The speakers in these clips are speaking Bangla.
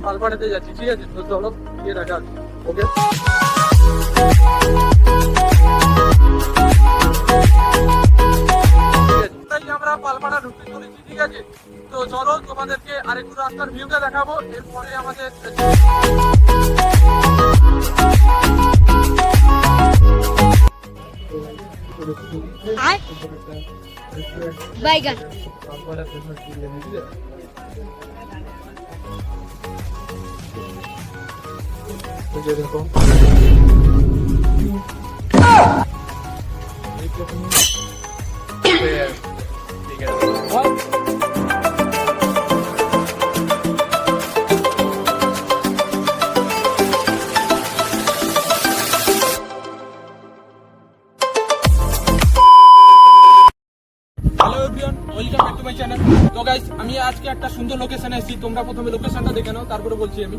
পালপাড়াতে যাচ্ছি, ঠিক আছে? তো চলো গিয়ে দেখা আছে। ওকে, আমরা পালপাড়া ঢুকতে চলেছি, ঠিক আছে? তো চলো তোমাদেরকে আরেকটু রাস্তার ভিউটা দেখাবো, এরপরে আমাদের বাইগান দেখো ঠিক আছে। Hello everyone, welcome back to my channel. তো গাইস, আমি আজকে একটা সুন্দর লোকেশনে এসেছি। তোমরা প্রথমে লোকেশনটা দেখে নাও, তারপরে বলছি আমি।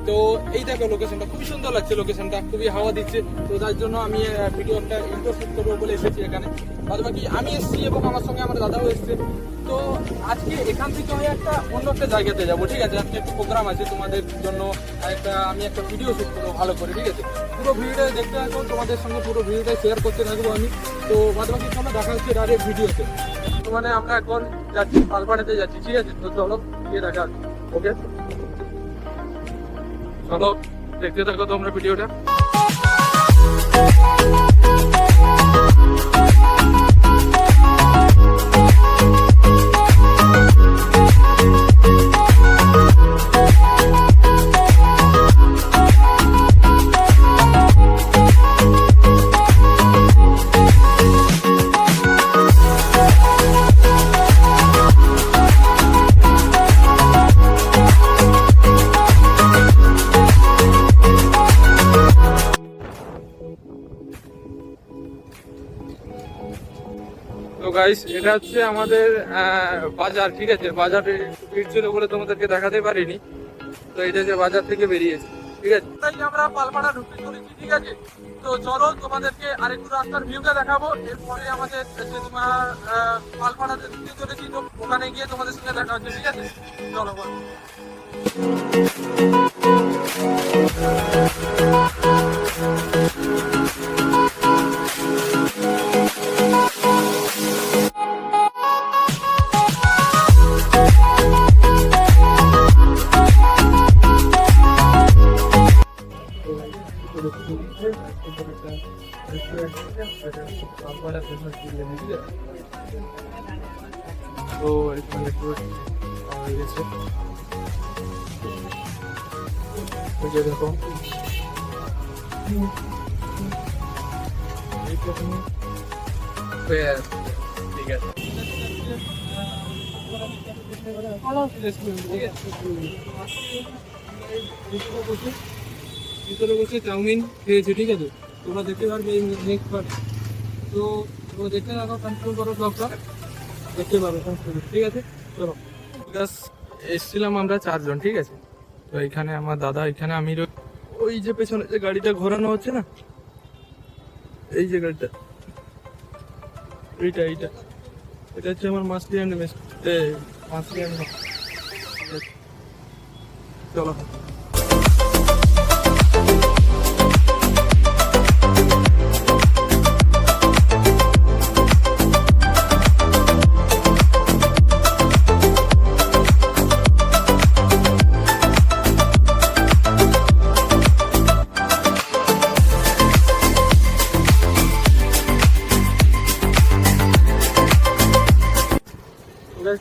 তো এই দেখো লোকেশনটা, খুবই সুন্দর লাগছে লোকেশনটা, খুবই হাওয়া দিচ্ছে। তো তার জন্য আমি ভিডিও একটা ইন্ট্রো শুট করবো বলে এসেছি এখানে। বাদ বাকি আমি এসেছি এবং আমার সঙ্গে আমার দাদাও এসছে। তো আজকে এখান থেকে আমি অন্য একটা জায়গাতে যাবো, ঠিক আছে? আজকে একটা প্রোগ্রাম আছে তোমাদের জন্য, আমি একটা ভিডিও শুট করবো ভালো করে, ঠিক আছে? পুরো ভিডিওটা দেখতে থাকবো, তোমাদের সঙ্গে পুরো ভিডিওটা শেয়ার করতে থাকবো আমি। তো বাদ বাকি চলো দেখা হচ্ছে ডাইরেক্ট ভিডিওতে। তো মানে আমরা এখন যাচ্ছি, পালপাড়াতে যাচ্ছি, ঠিক আছে? তো চলো গিয়ে দেখা হচ্ছে। ওকে, চলো দেখতে থাকো তোমরা ভিডিওটা। তো গাইস, এটা হচ্ছে আমাদের বাজার, ঠিক আছে? বাজারে ভিড় ছিল বলে তোমাদেরকে দেখাতে পারিনি। তো এটা যে বাজার থেকে বেরিয়েছে, ঠিক আছে? তাই আমরা পালপাড়া ঢুকতে চলেছি, ঠিক আছে? তো চলো তোমাদেরকে আরেকটু রাস্তার ভিউটা দেখাবো, এরপরে আমাদের তোমার পালপাড়াতে ঢুকতে চলেছি। তো ওখানে গিয়ে তোমাদের সঙ্গে দেখা হচ্ছে, ঠিক আছে? চলো বল। তো এখানে একটু হয়ে গেছে, দেখো ঠিক আছে। ভিতরে বসে চাউমিন খেয়েছে, ঠিক আছে? তোমরা দেখতে পারবে এই নেক্সট পার্ট। তো তোমরা দেখতে থাকো, কন্ট্রোল করো ব্লগটা, দেখতে পারো, ঠিক আছে? চলো, এসছিলাম আমরা 4 জন, ঠিক আছে? তো এখানে আমার দাদা, এখানে আমি, ওই যে পেছনে যে গাড়িটা ঘোরানো হচ্ছে না, এই যে গাড়িটা, এইটা এটা হচ্ছে আমার মাসলি অ্যান্ড মাসলি অ্যান্ড। চলো,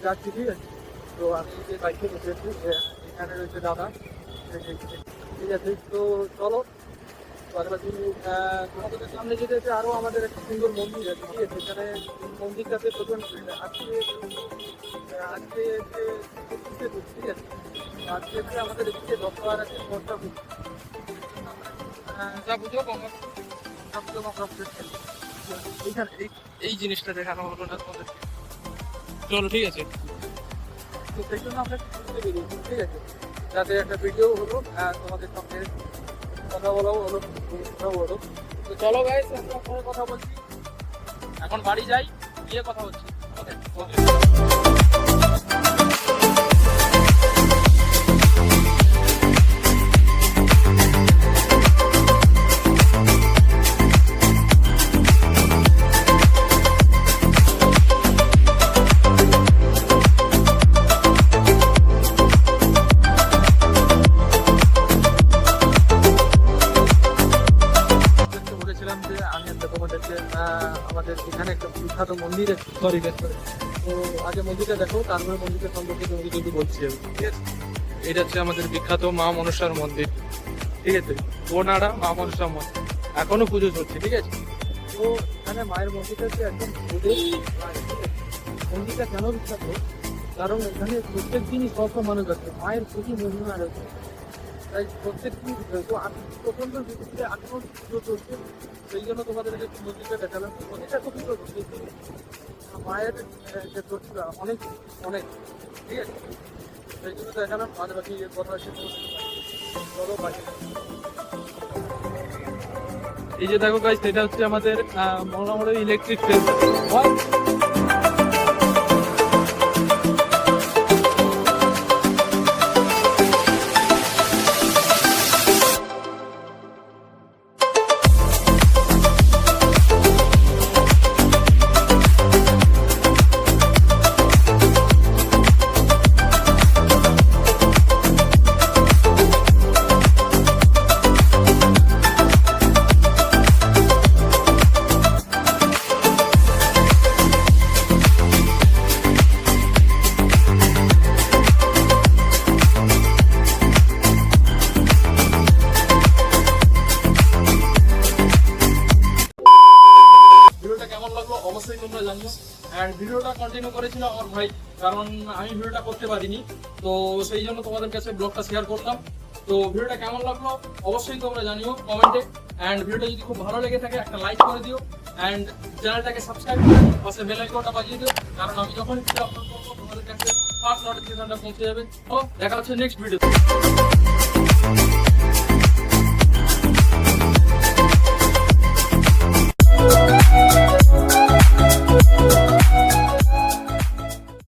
যাচ্ছি, ঠিক আছে? তো আমি যে বাইকে বসেছি, এখানে রয়েছে দাদা, ঠিক আছে? তো চলো পাশাপাশি তোমাদের সামনে যেতে হচ্ছে আরও আমাদের একটা সুন্দর মন্দির আছে, ঠিক আছে? এখানে মন্দিরটাতে প্রচন্ড আজকে ঠিক আছে? আজকে আমাদের এদিকে দশবার আছে, ঘরটা যা বুঝো এইখানে এই জিনিসটা দেখানো হলো না তোমাদের। চলো, ঠিক আছে? তো সেই জন্য আমরা বেরিয়েছি, ঠিক আছে? যাতে একটা ভিডিও হলো, তোমাদের সঙ্গে কথা বলাও হলো, হলো। তো চলো গাইস, আমরা পরে কথা বলছি, এখন বাড়ি যাই, গিয়ে কথা বলছি। ওকে। একটা মন্দির সরি তো আগে মন্দিরটা দেখো, তারপরে মন্দিরটা সম্পর্কে তোমাকে যদি বলছি আমি, ঠিক আছে? এটা হচ্ছে আমাদের বিখ্যাত মা মনসার মন্দির, ঠিক আছে? বোনারা মা মনসার মন্দির এখনো পুজো চলছে, ঠিক আছে? তো এখানে মায়ের মন্দিরটা হচ্ছে একদম মন্দিরটা কেন বিখ্যাত, কারণ এখানে প্রত্যেক দিনই সব মানুষ আছে, মায়ের প্রতি মহিমা রয়েছে, তাই প্রত্যেক দিন প্রচন্ড ভিত্তিতে এখনো পুজো চলছে। সেই জন্য তোমাদেরকে মন্দিরটা দেখালাম। মন্দিরটা খুব সুন্দর, মায়ের যে প্রতিভা অনেক অনেক, ঠিক আছে? সেই জন্য দেখালাম। বাদ বাকি কথা আছে চলো বাকি। এই যে দেখো গাইস, এটা হচ্ছে আমাদের মোটামুটি ইলেকট্রিক ট্রেন। ভিডিওটা কেমন লাগলো অবশ্যই তোমরা জানিও। অ্যান্ড ভিডিওটা কন্টিনিউ করেছিল আমার ভাই, কারণ আমি ভিডিওটা করতে পারিনি, তো সেই জন্য তোমাদের কাছে ব্লগটা শেয়ার করলাম। তো ভিডিওটা কেমন লাগলো অবশ্যই তোমরা জানিও কমেন্টে। অ্যান্ড ভিডিওটা যদি খুব ভালো লেগে থাকে একটা লাইক করে দিও, অ্যান্ড চ্যানেলটাকে সাবস্ক্রাইব করে পাশে বেল আইকনটা বাজিয়ে দিও, কারণ আমি যখন ভিডিও আপলোড করবো তোমাদের কাছে ফার্স্ট নোটিফিকেশনটা পৌঁছে যাবে। তো দেখা হচ্ছে নেক্সট ভিডিও।